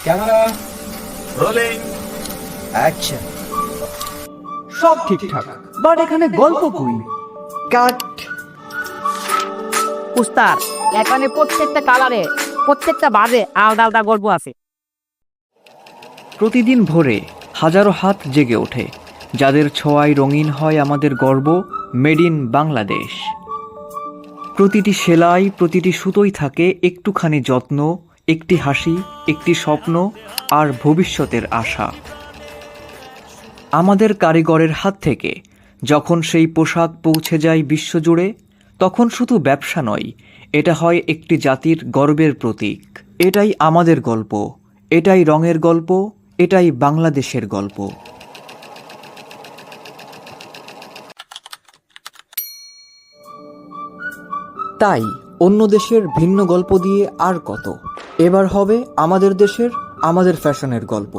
Camera rolling. Action. সব ঠিকঠাক, but এখানে গল্প কই? কাট। উস্তাদ, এখানে প্রত্যেকটা কালারে প্রত্যেকটা বাজে আলাদা আলাদা গল্প আছে। প্রতিদিন ভোরে হাজারো হাত জেগে ওঠে, যাদের ছোঁয়ায় রঙিন হয় আমাদের গর্ব, মেড ইন বাংলাদেশ। প্রতিটি সেলাই, প্রতিটি সুতোই থাকে একটুখানি যত্ন, একটি হাসি, একটি স্বপ্ন আর ভবিষ্যতের আশা। আমাদের কারিগরের হাত থেকে যখন সেই পোশাক পৌঁছে যায় বিশ্বজুড়ে, তখন শুধু ব্যবসা নয়, এটা হয় একটি জাতির গর্বের প্রতীক। এটাই আমাদের গল্প, এটাই রঙের গল্প, এটাই বাংলাদেশের গল্প। তাই অন্য দেশের ভিন্ন গল্প দিয়ে আর কত, এবার হবে আমাদের দেশের, আমাদের ফ্যাশনের গল্প।